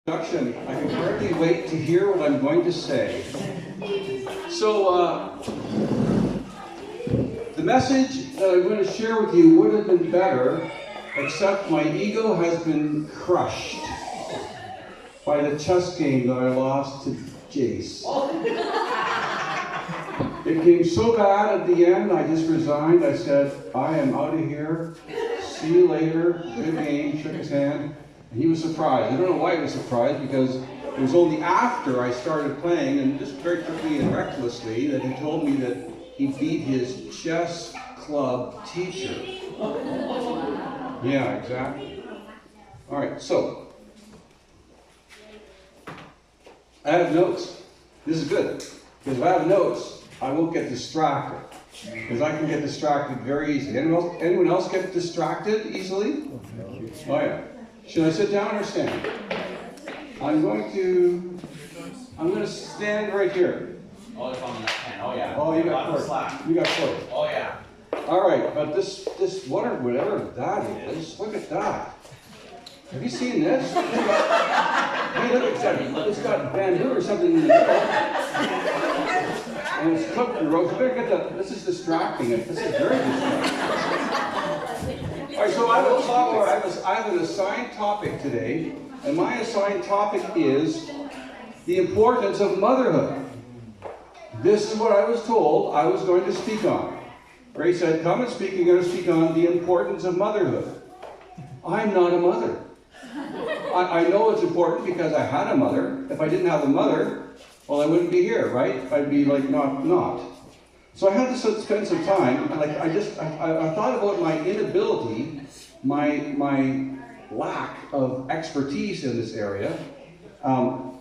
Introduction. I can hardly wait to hear what I'm going to say. So, the message that I'm going to share with you would have been better, except my ego has been crushed by the chess game that I lost to Jace. It came so bad at the end, I just resigned. I said, I am out of here. See you later. Good game. Shook his hand. And he was surprised. I don't know why he was surprised, because it was only after I started playing, and just very quickly and recklessly, that he told me that he beat his chess club teacher. Yeah, exactly. All right, so I have notes. This is good, because if I have notes, I won't get distracted. Because I can get distracted very easily. Anyone else get distracted easily? Oh yeah. Should I sit down or stand? I'm going to stand right here. Oh, it's on the left hand. Oh yeah. Oh, you got Court. You got Court. Oh yeah. All right, but this whatever that is, look at that. Have you seen this? Hey, look at that. It's got bamboo or something in the middle. And it's cooked and roasted. You better get that. This is distracting. This is very distracting. All right, so I have an assigned topic today, and my assigned topic is the importance of motherhood. This is what I was told I was going to speak on. Ray said, come and speak, you're going to speak on the importance of motherhood. I'm not a mother. I know it's important because I had a mother. If I didn't have a mother, well, I wouldn't be here, right? I'd be like not. So I had to spend some time, and I thought about my inability, my lack of expertise in this area, and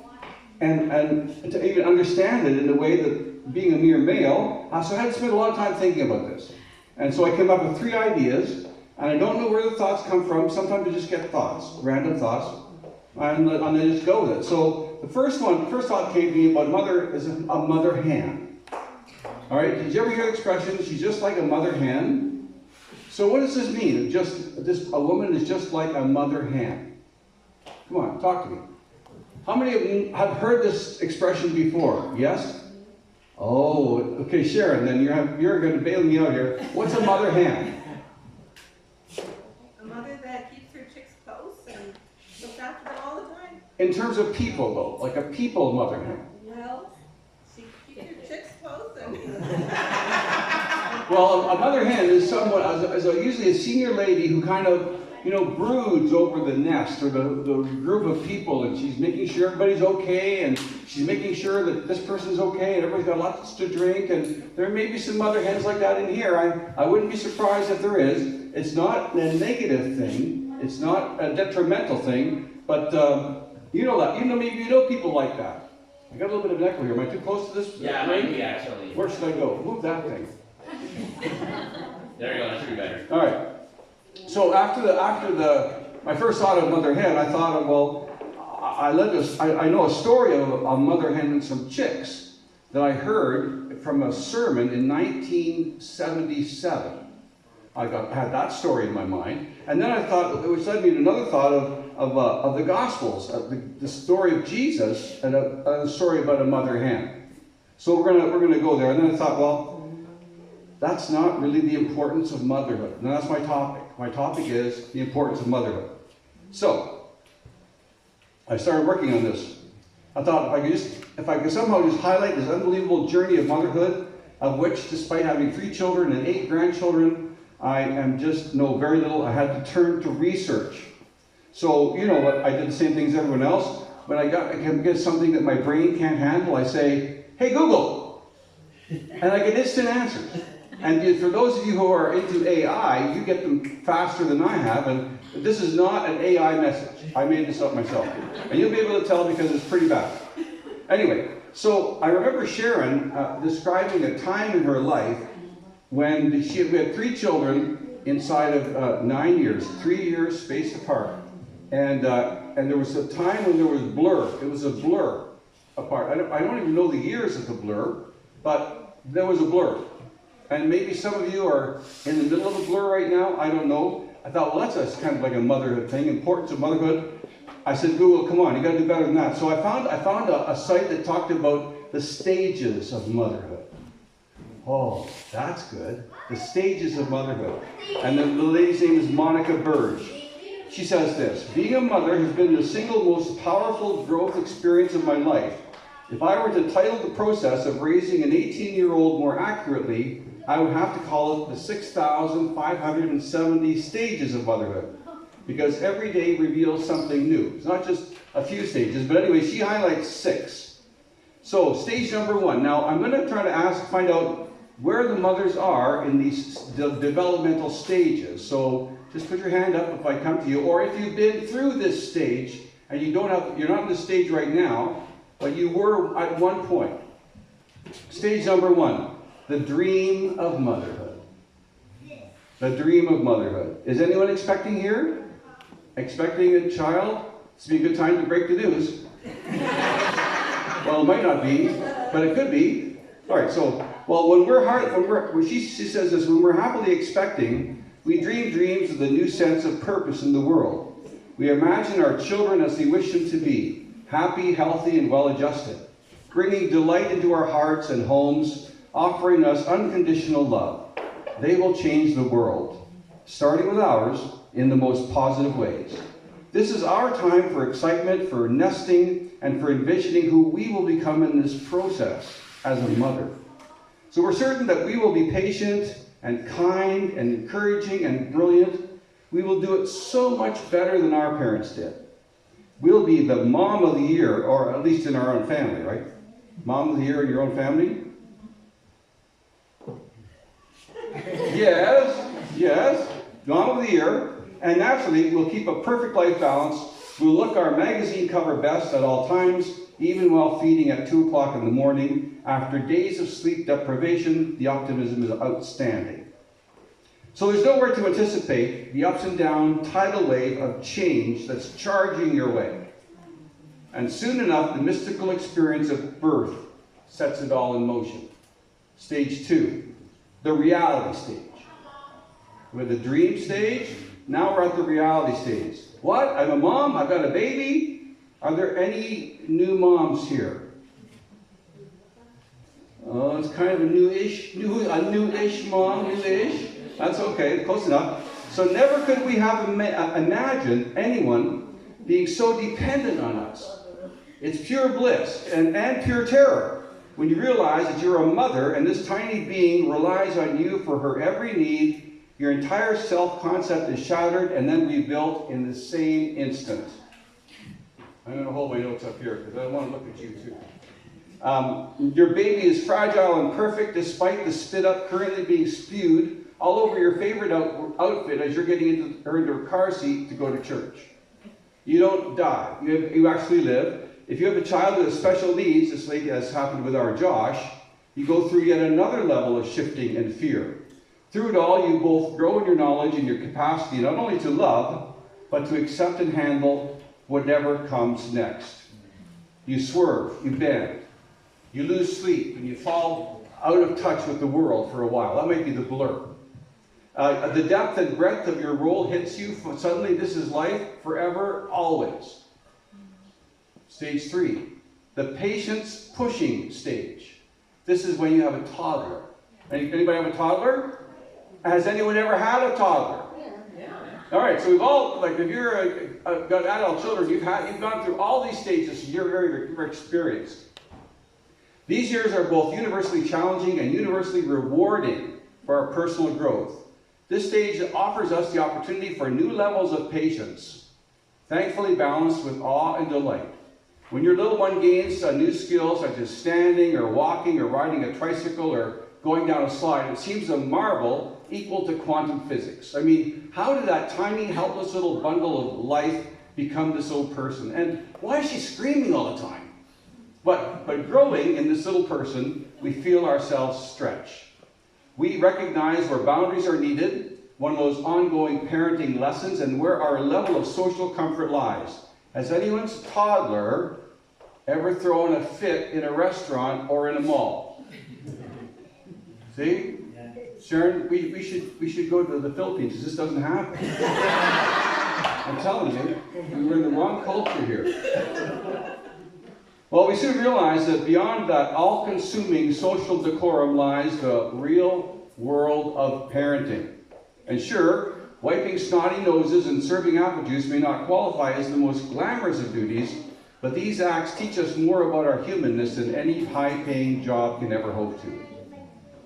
to even understand it in the way that being a mere male, so I had to spend a lot of time thinking about this. And so I came up with 3 ideas, and I don't know where the thoughts come from. Sometimes I just get thoughts, random thoughts, and I just go with it. So the first thought came to me about mother is a mother hen. All right, did you ever hear the expression, she's just like a mother hen? So what does this mean? A woman is just like a mother hen. Come on, talk to me. How many of you have heard this expression before? Yes? Oh, okay, Sharon, then you're going to bail me out here. What's a mother hen? A mother that keeps her chicks close and looks after them all the time. In terms of people, though, like a people mother hen. Well, she keeps her chicks close and... Well, a mother hen is usually a senior lady who kind of, broods over the nest or the group of people, and she's making sure everybody's okay, and she's making sure that this person's okay, and everybody's got lots to drink, and there may be some mother hens like that in here. I wouldn't be surprised if there is. It's not a negative thing. It's not a detrimental thing, but you know that. Maybe you know people like that. I got a little bit of an echo here. Am I too close to this? Yeah, maybe actually. Where should I go? Move that thing. There you go. That should be better. All right. So after my first thought of mother hen, I thought of, well, I know a story of a mother hen and some chicks that I heard from a sermon in 1977. I had that story in my mind, and then I thought, which led me to another thought of the Gospels, the story of Jesus, and a story about a mother hen. So we're gonna go there, and then I thought, well, that's not really the importance of motherhood. Now that's my topic. My topic is the importance of motherhood. So I started working on this. I thought if I could somehow just highlight this unbelievable journey of motherhood, of which, despite having 3 children and 8 grandchildren, I know very little. I had to turn to research. So you know what? I did the same things as everyone else. When I get something that my brain can't handle, I say, "Hey Google," and I get instant answers. And for those of you who are into AI, you get them faster than I have, and this is not an AI message. I made this up myself. And you'll be able to tell because it's pretty bad. Anyway, so I remember Sharon describing a time in her life when we had 3 children inside of 9 years, 3 years spaced apart. And there was a time when there was blur. It was a blur apart. I don't even know the years of the blur, but there was a blur. And maybe some of you are in the middle of a blur right now. I don't know. I thought, well, that's kind of like a motherhood thing, importance of motherhood. I said, Google, come on, you got to do better than that. So I found a site that talked about the stages of motherhood. Oh, that's good. The stages of motherhood. And the lady's name is Monica Burge. She says this: being a mother has been the single most powerful growth experience of my life. If I were to title the process of raising an 18-year-old more accurately, I would have to call it the 6,570 stages of motherhood. Because every day reveals something new. It's not just a few stages, but anyway, she highlights 6. So, stage number 1. Now, I'm going to try to find out where the mothers are in these developmental stages. So, just put your hand up if I come to you, or if you've been through this stage and you're not in this stage right now, but you were at one point. Stage number 1, the dream of motherhood. The dream of motherhood. Is anyone expecting here? Expecting a child? This would be a good time to break the news. Well, it might not be, but it could be. All right, so, well, she says this, when we're happily expecting, we dream dreams of the new sense of purpose in the world. We imagine our children as they wish them to be, happy, healthy, and well-adjusted, bringing delight into our hearts and homes, offering us unconditional love. They will change the world, starting with ours, in the most positive ways. This is our time for excitement, for nesting, and for envisioning who we will become in this process as a mother. So we're certain that we will be patient and kind and encouraging and brilliant. We will do it so much better than our parents did. We'll be the mom of the year, or at least in our own family, right? Mom of the year in your own family? Yes, mom of the year. And naturally, we'll keep a perfect life balance. We'll look our magazine cover best at all times, even while feeding at 2 o'clock in the morning. After days of sleep deprivation, the optimism is outstanding. So there's nowhere to anticipate the ups and down tidal wave of change that's charging your way. And soon enough, the mystical experience of birth sets it all in motion. Stage 2, the reality stage. With the dream stage, now we're at the reality stage. What? I'm a mom, I've got a baby. Are there any new moms here? Oh, it's kind of a newish mom, newish. That's okay, close enough. So never could we have imagined anyone being so dependent on us. It's pure bliss and pure terror when you realize that you're a mother and this tiny being relies on you for her every need. Your entire self-concept is shattered and then rebuilt in the same instant. I'm going to hold my notes up here because I want to look at you too. Your baby is fragile and perfect despite the spit up currently being spewed all over your favorite outfit as you're getting into her car seat to go to church. You don't die. You actually live. If you have a child with special needs, just like as happened with our Josh, you go through yet another level of shifting and fear. Through it all, you both grow in your knowledge and your capacity not only to love, but to accept and handle whatever comes next. You swerve, you bend, you lose sleep, and you fall out of touch with the world for a while. That might be the blur. The depth and breadth of your role hits you. Suddenly, this is life forever, always. Stage 3, the patience pushing stage. This is when you have a toddler. Anybody have a toddler? Has anyone ever had a toddler? Yeah. All right, so we've all, like if you're got adult children, you've gone through all these stages, you're very experienced. These years are both universally challenging and universally rewarding for our personal growth. This stage offers us the opportunity for new levels of patience, thankfully balanced with awe and delight. When your little one gains a new skill such as standing or walking or riding a tricycle or going down a slide, it seems a marvel equal to quantum physics. I mean, how did that tiny, helpless little bundle of life become this old person? And why is she screaming all the time? But growing in this little person, we feel ourselves stretch. We recognize where boundaries are needed, one of those ongoing parenting lessons, and where our level of social comfort lies. Has anyone's toddler ever thrown a fit in a restaurant or in a mall? See? Sharon, we should go to the Philippines because this doesn't happen. I'm telling you, we're in the wrong culture here. Well, we soon realized that beyond that all-consuming social decorum lies the real world of parenting. And sure, wiping snotty noses and serving apple juice may not qualify as the most glamorous of duties, but these acts teach us more about our humanness than any high-paying job can ever hope to.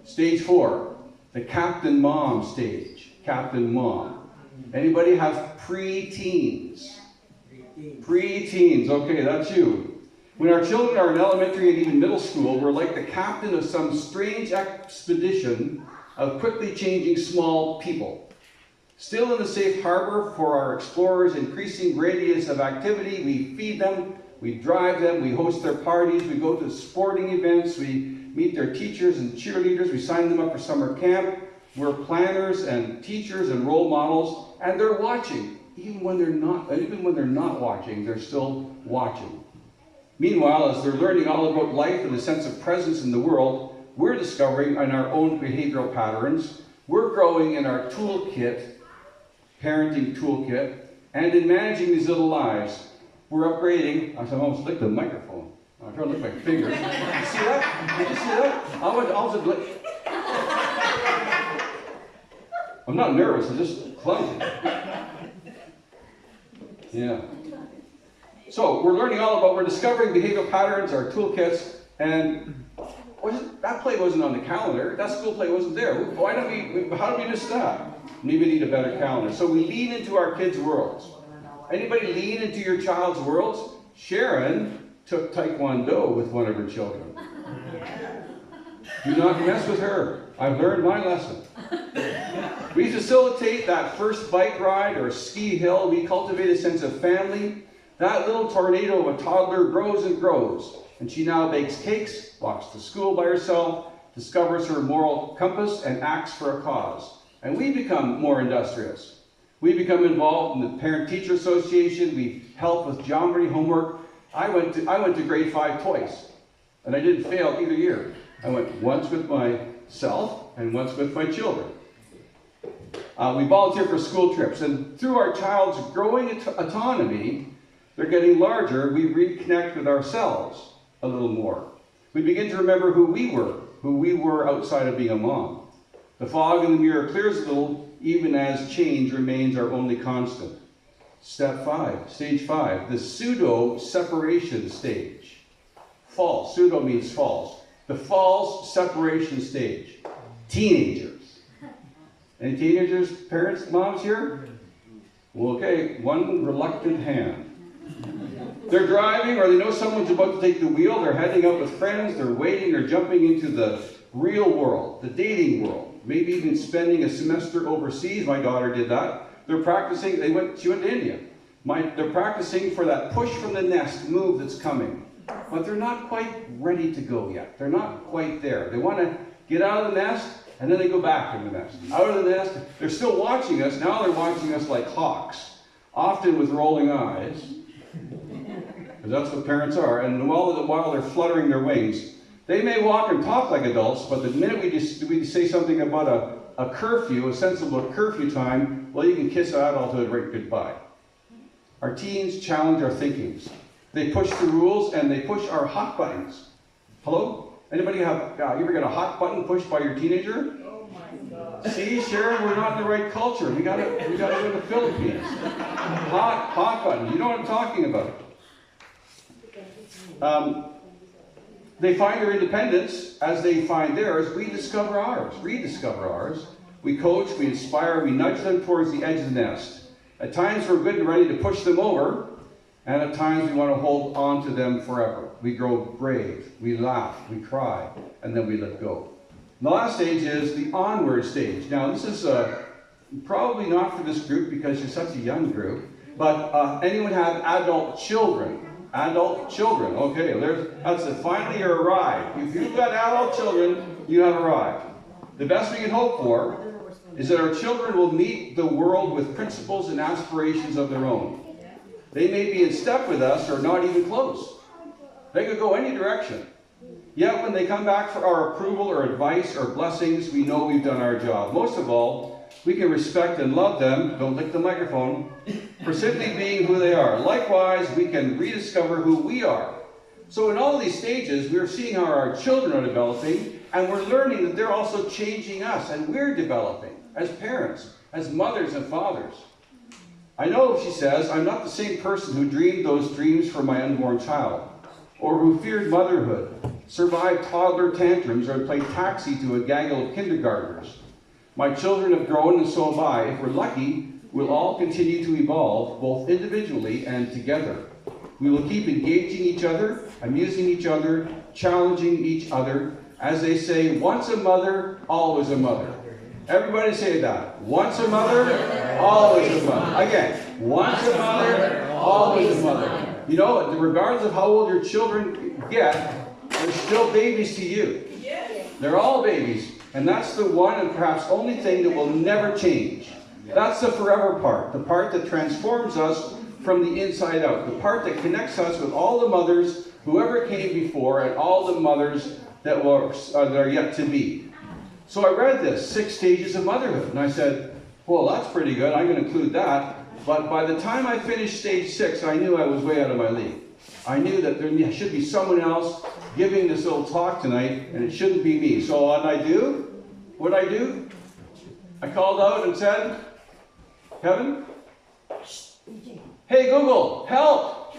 Stage 4, the Captain Mom stage. Captain Mom. Anybody have pre-teens? Pre-teens, okay, that's you. When our children are in elementary and even middle school, we're like the captain of some strange expedition of quickly changing small people. Still in the safe harbor for our explorers' increasing radius of activity, we feed them, we drive them, we host their parties, we go to sporting events, we meet their teachers and cheerleaders, we sign them up for summer camp. We're planners and teachers and role models, and they're watching. Even when they're not watching, they're still watching. Meanwhile, as they're learning all about life and the sense of presence in the world, we're discovering in our own behavioral patterns, we're growing in our toolkit, parenting toolkit, and in managing these little lives, we're upgrading. I almost licked the microphone. I'm trying to lick my fingers. Did you see that? Did you see that? I'm not nervous, I'm just clumsy. Yeah. So we're learning all about, we're discovering behavioral patterns, our toolkits, and that play wasn't on the calendar. That school play wasn't there. How did we miss that? Maybe we need a better calendar. So we lean into our kids' worlds. Anybody lean into your child's worlds? Sharon took Taekwondo with one of her children. Do not mess with her. I've learned my lesson. We facilitate that first bike ride or ski hill. We cultivate a sense of family. That little tornado of a toddler grows and grows, and she now bakes cakes, walks to school by herself, discovers her moral compass, and acts for a cause. And we become more industrious. We become involved in the Parent-Teacher Association. We help with geometry homework. I went to grade 5 twice, and I didn't fail either year. I went once with myself and once with my children. We volunteer for school trips, and through our child's growing autonomy, they're getting larger, we reconnect with ourselves a little more. We begin to remember who we were outside of being a mom. The fog in the mirror clears a little, even as change remains our only constant. Step 5, stage 5, the pseudo-separation stage. False, pseudo means false. The false separation stage. Teenagers. Any teenagers, parents, moms here? Well, okay, one reluctant hand. They're driving, or they know someone's about to take the wheel, they're heading out with friends, they're waiting, they're jumping into the real world, the dating world, maybe even spending a semester overseas. My daughter did that. They're practicing, she went to India. They're practicing for that push from the nest move that's coming. But they're not quite ready to go yet. They're not quite there. They want to get out of the nest, and then they go back to the nest. Out of the nest, they're still watching us. Now they're watching us like hawks, often with rolling eyes. Because that's what parents are. And while they're fluttering their wings, they may walk and talk like adults, but the minute we say something about a curfew, a sensible curfew time, well, you can kiss adulthood right goodbye. Our teens challenge our thinkings. They push the rules and they push our hot buttons. Hello? Anybody you ever get a hot button pushed by your teenager? Oh my God. See, Sharon, we're not in the right culture. We gotta go to the Philippines. Hot button. You know what I'm talking about. They find their independence as they find theirs. We discover ours. Rediscover ours. We coach, we inspire, we nudge them towards the edge of the nest. At times we're good and ready to push them over, and at times we want to hold on to them forever. We grow brave, we laugh, we cry, and then we let go. And the last stage is the onward stage. Now this is probably not for this group because you're such a young group, but anyone have adult children? Adult children, okay, that's it. Finally you arrived. If you've got adult children, you have arrived. The best we can hope for is that our children will meet the world with principles and aspirations of their own. They may be in step with us or not even close. They could go any direction. Yet when they come back for our approval or advice or blessings, we know we've done our job. Most of all, We can respect and love them, don't lick the microphone, for simply being who they are. Likewise, we can rediscover who we are. So in all these stages, we're seeing how our children are developing, and we're learning that they're also changing us, and we're developing as parents, as mothers and fathers. I know, she says, I'm not the same person who dreamed those dreams for my unborn child, or who feared motherhood, survived toddler tantrums, or played taxi to a gaggle of kindergartners. My children have grown, and so have I. If we're lucky, we'll all continue to evolve, both individually and together. We will keep engaging each other, amusing each other, challenging each other. As they say, once a mother, always a mother. Everybody say that. Once a mother, always a mother. Again, once a mother, always a mother. You know, regardless of how old your children get, they're still babies to you. Yes. They're all babies. And that's the one and perhaps only thing that will never change. That's the forever part, the part that transforms us from the inside out, the part that connects us with all the mothers who ever came before and all the mothers that are yet to be. So I read this, 6 stages of motherhood, and I said, well, that's pretty good, I'm going to include that. But by the time I finished stage 6, I knew I was way out of my league. I knew that there should be someone else giving this little talk tonight, and it shouldn't be me. So what did I do? I called out and said, Kevin? Hey Google, help!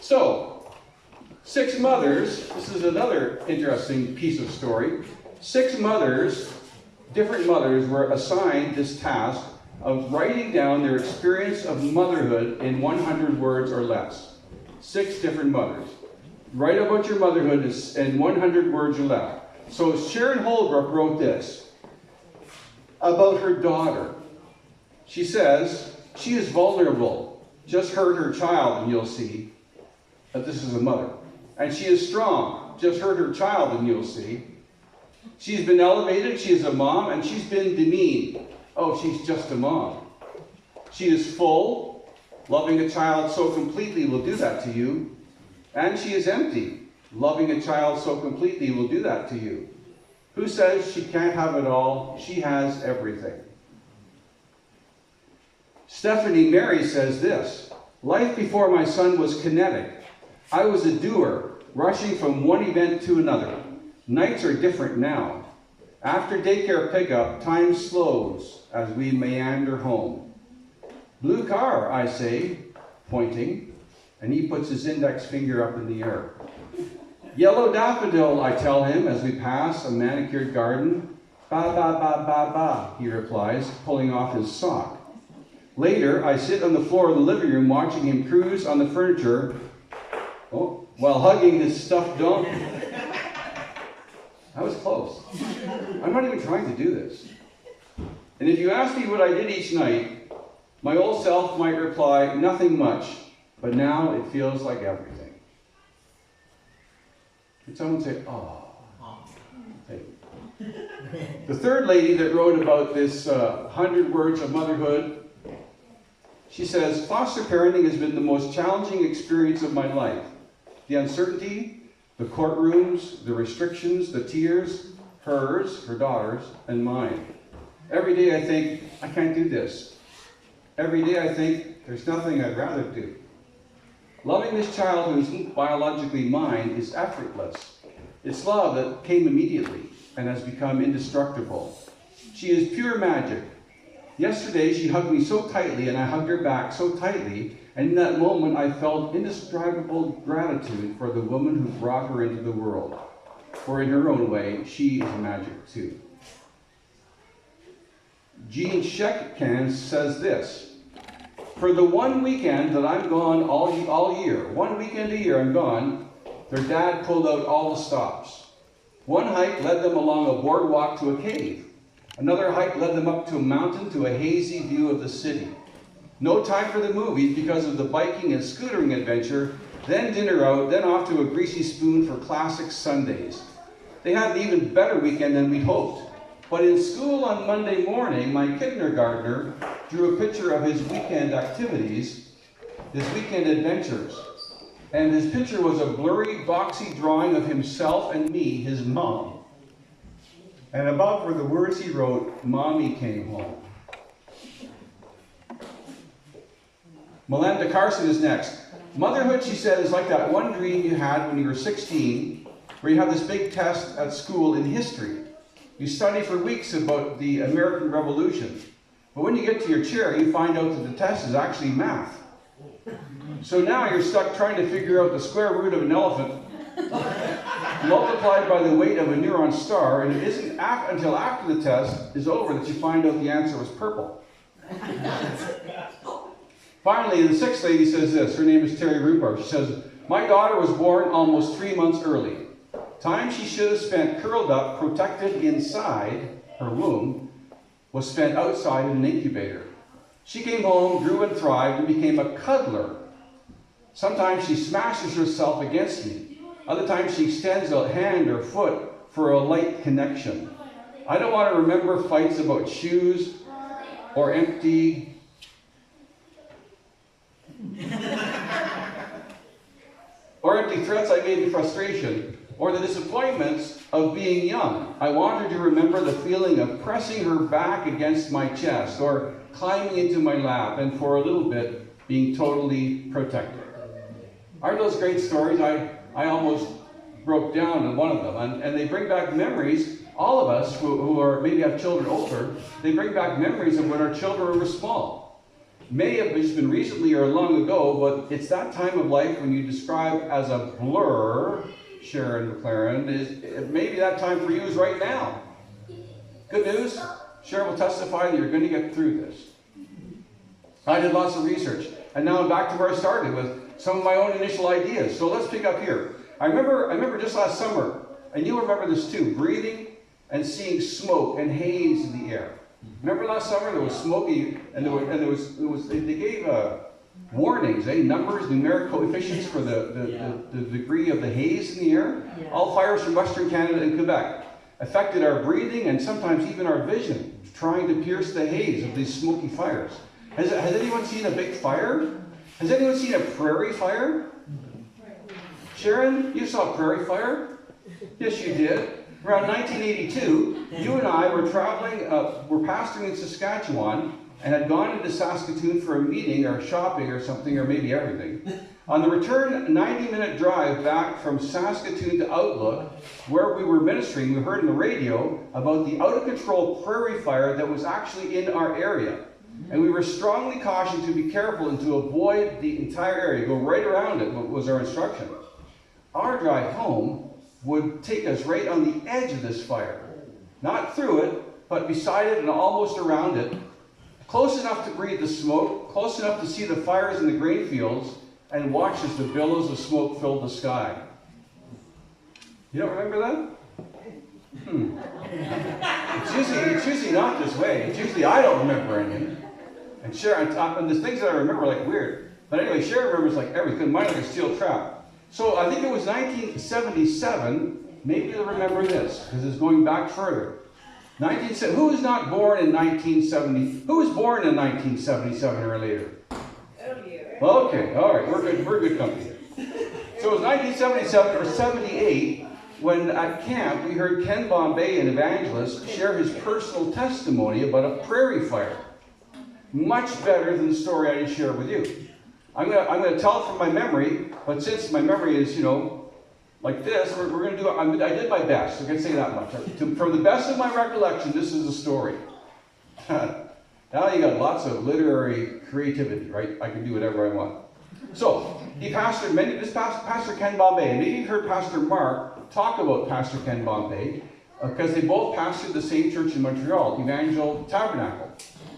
So, 6 mothers, this is another interesting piece of story. 6 mothers, different mothers, were assigned this task of writing down their experience of motherhood in 100 words or less. 6 different mothers. Write about your motherhood in 100 words or less. So Sharon Holbrook wrote this about her daughter. She says, she is vulnerable. Just hurt her child and you'll see that this is a mother. And she is strong. Just hurt her child and you'll see. She's been elevated, she is a mom, and she's been demeaned. Oh, she's just a mom. She is full. Loving a child so completely will do that to you. And she is empty. Loving a child so completely will do that to you. Who says she can't have it all? She has everything. Stephanie Mary says this, life before my son was kinetic. I was a doer, rushing from one event to another. Nights are different now. After daycare pickup, time slows as we meander home. Blue car, I say, pointing, and he puts his index finger up in the air. Yellow daffodil, I tell him as we pass a manicured garden. Ba, ba, ba, ba, ba, he replies, pulling off his sock. Later, I sit on the floor of the living room watching him cruise on the furniture while hugging his stuffed donkey. I was close. I'm not even trying to do this. And if you ask me what I did each night, my old self might reply, nothing much, but now it feels like everything. Could someone say, oh? Thank you. The third lady that wrote about this 100 words of motherhood, she says, foster parenting has been the most challenging experience of my life. The uncertainty, the courtrooms, the restrictions, the tears, hers, her daughter's, and mine. Every day I think, I can't do this. Every day I think, there's nothing I'd rather do. Loving this child who isn't biologically mine is effortless. It's love that came immediately and has become indestructible. She is pure magic. Yesterday she hugged me so tightly and I hugged her back so tightly, and in that moment I felt indescribable gratitude for the woman who brought her into the world. For in her own way, she is magic too. Jean Sheckans says this, for the one weekend that I'm gone all year, one weekend a year I'm gone, their dad pulled out all the stops. One hike led them along a boardwalk to a cave. Another hike led them up to a mountain to a hazy view of the city. No time for the movies because of the biking and scootering adventure, then dinner out, then off to a greasy spoon for classic Sundays. They had an even better weekend than we'd hoped. But in school on Monday morning, my kindergartner drew a picture of his weekend activities, his weekend adventures. And his picture was a blurry, boxy drawing of himself and me, his mom. And above were the words he wrote, "Mommy came home." Melinda Carson is next. Motherhood, she said, is like that one dream you had when you were 16, where you have this big test at school in history. You study for weeks about the American Revolution. But when you get to your chair, you find out that the test is actually math. So now you're stuck trying to figure out the square root of an elephant multiplied by the weight of a neutron star, and it isn't until after the test is over that you find out the answer was purple. Finally, the sixth lady says this. Her name is Terry Rupert. She says, "My daughter was born almost 3 months early. Time she should have spent curled up, protected inside her womb, was spent outside in an incubator. She came home, grew and thrived, and became a cuddler. Sometimes she smashes herself against me. Other times she extends a hand or foot for a light connection. I don't want to remember fights about shoes or empty threats I made in frustration, or the disappointments of being young. I want her to remember the feeling of pressing her back against my chest, or climbing into my lap, and for a little bit, being totally protected." Aren't those great stories? I almost broke down on one of them, and they bring back memories. All of us who are maybe have children older, they bring back memories of when our children were small. May have just been recently or long ago, but it's that time of life when you describe as a blur, Sharon McLaren, maybe that time for you is right now. Good news, Sharon will testify that you're going to get through this. I did lots of research, and now I'm back to where I started with some of my own initial ideas. So let's pick up here. I remember just last summer, and you'll remember this too, breathing and seeing smoke and haze in the air. Remember last summer there was smoky, and they gave warnings, numbers, numeric coefficients for the degree of the haze in the air. Yeah. All fires from Western Canada and Quebec affected our breathing and sometimes even our vision, trying to pierce the haze of these smoky fires. Has anyone seen a big fire? Has anyone seen a prairie fire? Sharon, you saw a prairie fire? Yes, you did. Around 1982, you and I were traveling, were pastoring in Saskatchewan, and had gone into Saskatoon for a meeting or shopping or something, or maybe everything. On the return 90-minute drive back from Saskatoon to Outlook, where we were ministering, we heard on the radio about the out-of-control prairie fire that was actually in our area. And we were strongly cautioned to be careful and to avoid the entire area, go right around it, was our instruction. Our drive home would take us right on the edge of this fire. Not through it, but beside it and almost around it. Close enough to breathe the smoke, close enough to see the fires in the grain fields, and watch as the billows of smoke filled the sky. You don't remember that? It's usually not this way. It's usually I don't remember anything. And Sharon, and the things that I remember are like weird. But anyway, Sharon remembers like everything. Mine like a steel trap. So I think it was 1977. Maybe you'll remember this, because it's going back further. Who was not born in 1970? Who was born in 1977 or later? Okay, all right, we're good company. So it was 1977 or 78 when at camp we heard Ken Bombay, an evangelist, share his personal testimony about a prairie fire. Much better than the story I just shared with you. I'm gonna tell it from my memory, but since my memory is, like this, we're going to do it. I did my best, I can say that much. From the best of my recollection, this is the story. Now you got lots of literary creativity, right? I can do whatever I want. So, he pastored Pastor Ken Bombay, and maybe you've heard Pastor Mark talk about Pastor Ken Bombay, because they both pastored the same church in Montreal, Evangel Tabernacle.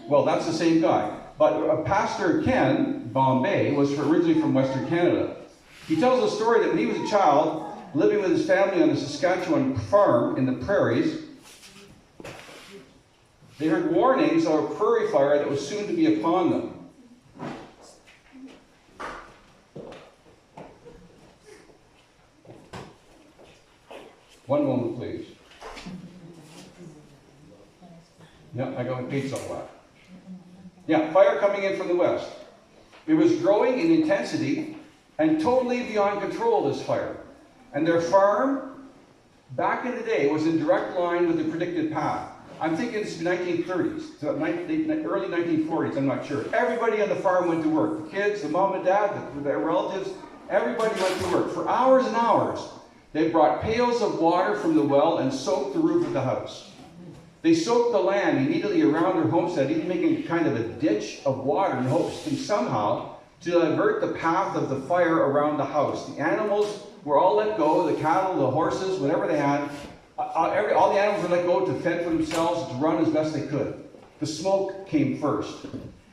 Well, that's the same guy. But Pastor Ken Bombay was originally from Western Canada. He tells a story that when he was a child, living with his family on a Saskatchewan farm in the prairies, they heard warnings of a prairie fire that was soon to be upon them. One moment, please. Yeah, I got my page all that. Yeah, fire coming in from the west. It was growing in intensity and totally beyond control, this fire. And their farm back in the day, was in direct line with the predicted path. I'm thinking it's the 1930s, so early 1940s, I'm not sure. Everybody on the farm went to work. The kids, the mom and dad, their relatives, everybody went to work for hours and hours. They brought pails of water from the well and soaked the roof of the house. They soaked the land immediately around their homestead, even making kind of a ditch of water in hopes to somehow to divert the path of the fire around the house. The animals were all let go, the cattle, the horses, whatever they had. All the animals were let go to fend for themselves, to run as best they could. The smoke came first,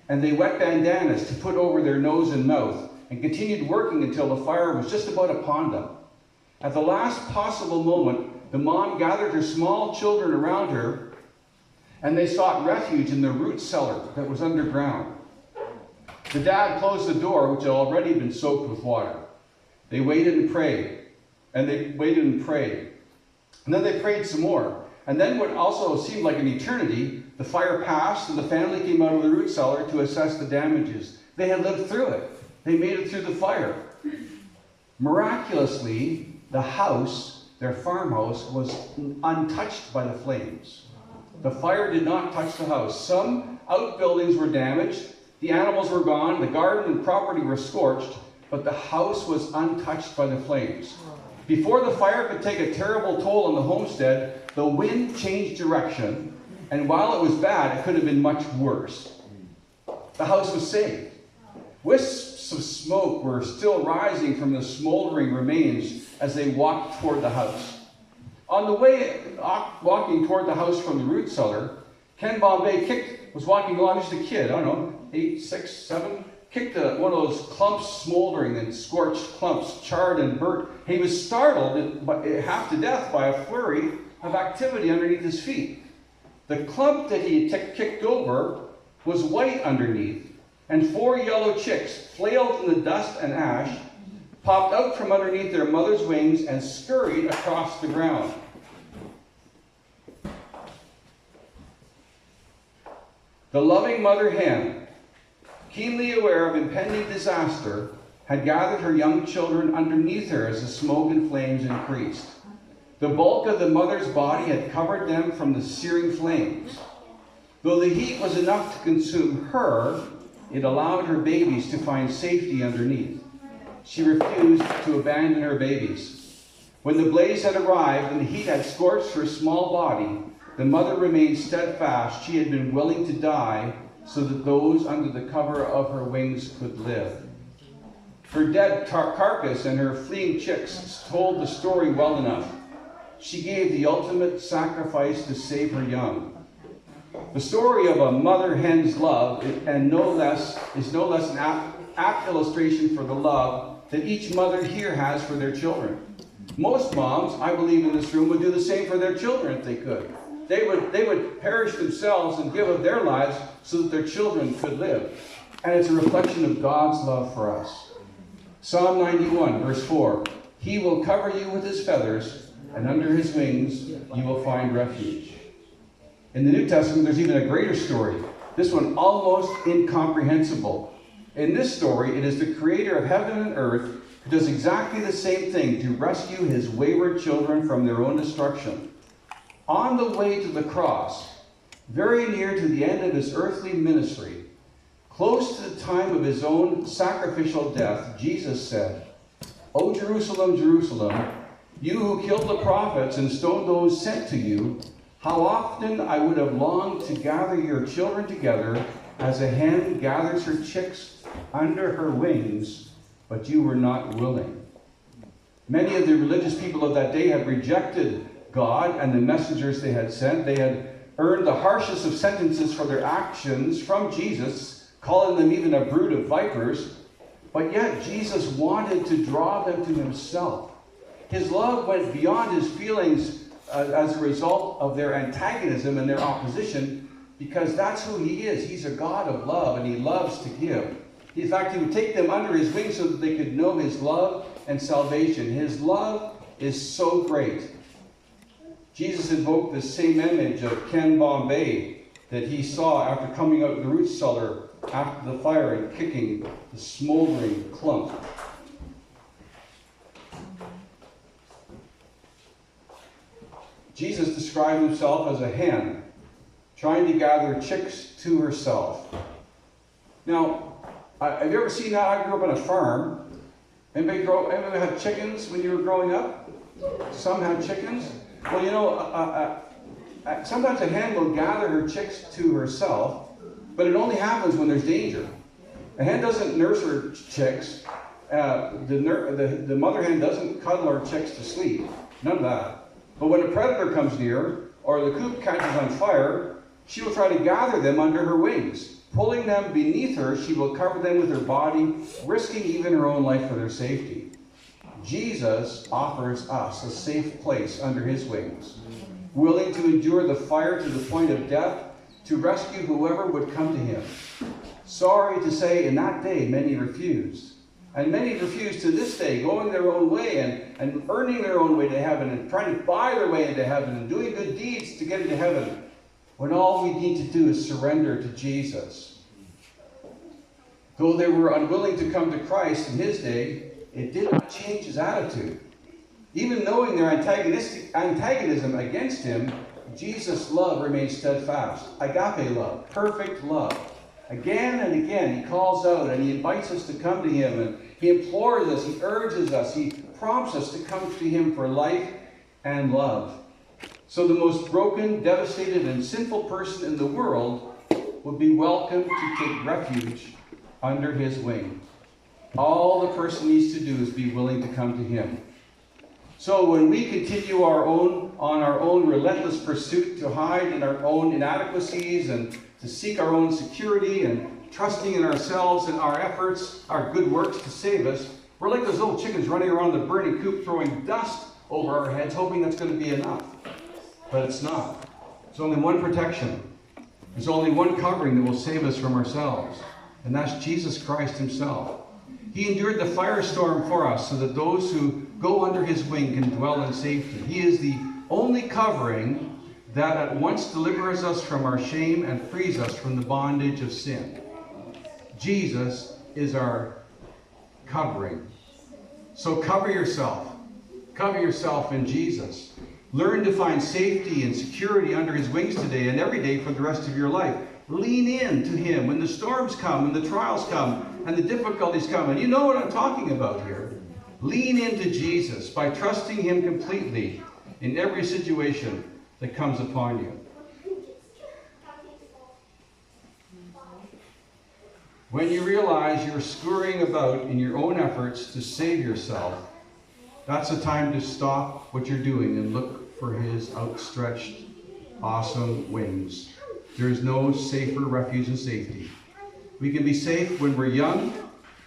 and they wet bandanas to put over their nose and mouth, and continued working until the fire was just about upon them. At the last possible moment, the mom gathered her small children around her, and they sought refuge in the root cellar that was underground. The dad closed the door, which had already been soaked with water. They waited and prayed, and they waited and prayed. And then they prayed some more. And then what also seemed like an eternity, the fire passed and the family came out of the root cellar to assess the damages. They had lived through it. They made it through the fire. Miraculously, the house, their farmhouse, was untouched by the flames. The fire did not touch the house. Some outbuildings were damaged. The animals were gone. The garden and property were scorched. But the house was untouched by the flames. Before the fire could take a terrible toll on the homestead, the wind changed direction, and while it was bad, it could have been much worse. The house was saved. Wisps of smoke were still rising from the smoldering remains as they walked toward the house. On the way walking toward the house from the root cellar, Ken Bombay was walking along, just a kid, I don't know, 8, 6, 7, kicked one of those clumps, smoldering and scorched clumps, charred and burnt. He was startled half to death by a flurry of activity underneath his feet. The clump that he had kicked over was white underneath, and 4 yellow chicks, flailed in the dust and ash, popped out from underneath their mother's wings and scurried across the ground. The loving mother hen, keenly aware of impending disaster, had gathered her young children underneath her as the smoke and flames increased. The bulk of the mother's body had covered them from the searing flames. Though the heat was enough to consume her, it allowed her babies to find safety underneath. She refused to abandon her babies. When the blaze had arrived and the heat had scorched her small body, the mother remained steadfast. She had been willing to die so that those under the cover of her wings could live. Her dead carcass and her fleeing chicks told the story well enough. She gave the ultimate sacrifice to save her young. The story of a mother hen's love is no less an apt illustration for the love that each mother here has for their children. Most moms, I believe in this room, would do the same for their children if they could. They would perish themselves and give of their lives so that their children could live. And it's a reflection of God's love for us. Psalm 91, verse 4, He will cover you with His feathers, and under His wings you will find refuge. In the New Testament, there's even a greater story. This one almost incomprehensible. In this story, it is the Creator of heaven and earth who does exactly the same thing to rescue His wayward children from their own destruction. On the way to the cross, very near to the end of His earthly ministry, close to the time of His own sacrificial death, Jesus said, O Jerusalem, Jerusalem, you who killed the prophets and stoned those sent to you, how often I would have longed to gather your children together as a hen gathers her chicks under her wings, but you were not willing. Many of the religious people of that day had rejected God and the messengers they had sent. They had earned the harshest of sentences for their actions from Jesus, calling them even a brood of vipers. But yet Jesus wanted to draw them to Himself. His love went beyond His feelings as a result of their antagonism and their opposition, because that's who He is. He's a God of love, and He loves to give. In fact, He would take them under His wings so that they could know His love and salvation. His love is so great. Jesus invoked the same image of Ken Bombay that he saw after coming out of the root cellar after the fire and kicking the smoldering clump. Jesus described himself as a hen trying to gather chicks to herself. Now, have you ever seen that? I grew up on a farm. Anybody had chickens when you were growing up? Some had chickens. Well, you know, sometimes a hen will gather her chicks to herself, but it only happens when there's danger. A hen doesn't nurse her chicks. The mother hen doesn't cuddle her chicks to sleep. None of that. But when a predator comes near, or the coop catches on fire, she will try to gather them under her wings. Pulling them beneath her, she will cover them with her body, risking even her own life for their safety. Jesus offers us a safe place under his wings, willing to endure the fire to the point of death, to rescue whoever would come to him. Sorry to say, in that day, many refused. And many refuse to this day, going their own way and earning their own way to heaven and trying to buy their way into heaven and doing good deeds to get into heaven, when all we need to do is surrender to Jesus. Though they were unwilling to come to Christ in his day, it did not change his attitude. Even knowing their antagonism against him, Jesus' love remains steadfast. Agape love, perfect love. Again and again, he calls out and he invites us to come to him, and he implores us, he urges us, he prompts us to come to him for life and love. So the most broken, devastated, and sinful person in the world would be welcome to take refuge under his wing. All the person needs to do is be willing to come to him. So when we continue on our own relentless pursuit to hide in our own inadequacies and to seek our own security and trusting in ourselves and our efforts, our good works to save us, we're like those little chickens running around the burning coop throwing dust over our heads, hoping that's going to be enough. But it's not. There's only one protection. There's only one covering that will save us from ourselves, and that's Jesus Christ himself. He endured the firestorm for us so that those who go under his wing can dwell in safety. He is the only covering that at once delivers us from our shame and frees us from the bondage of sin. Jesus is our covering. So cover yourself. Cover yourself in Jesus. Learn to find safety and security under his wings today and every day for the rest of your life. Lean in to him when the storms come and the trials come and the difficulties come. And you know what I'm talking about here. Lean into Jesus by trusting him completely in every situation that comes upon you. When you realize you're scurrying about in your own efforts to save yourself, that's the time to stop what you're doing and look for his outstretched, awesome wings. There is no safer refuge and safety. We can be safe when we're young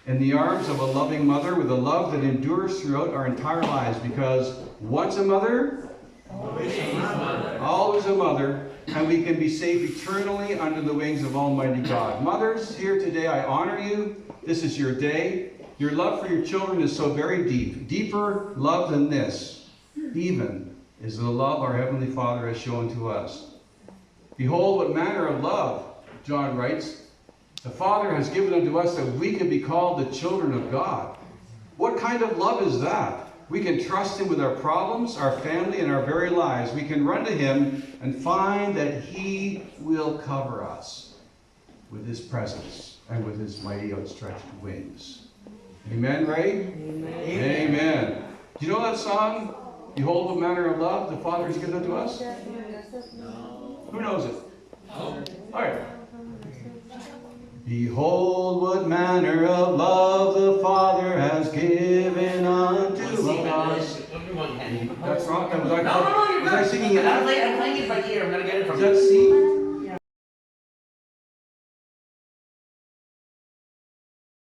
in the arms of a loving mother with a love that endures throughout our entire lives, because once a mother, always a mother, and we can be safe eternally under the wings of Almighty God. Mothers, here today I honor you. This is your day. Your love for your children is so very deep. Deeper love than this, even, is the love our Heavenly Father has shown to us. Behold, what manner of love, John writes, the Father has given unto us that we can be called the children of God. What kind of love is that? We can trust him with our problems, our family, and our very lives. We can run to him and find that he will cover us with his presence and with his mighty outstretched wings. Amen, Ray? Amen. Amen. Do you know that song? Behold, what manner of love the Father has given unto us? No. Who knows it? No. All right. Behold, what manner of love the Father has given unto us. That's wrong. Was I singing it? I'm playing it by ear. I'm going to get it from Is that C?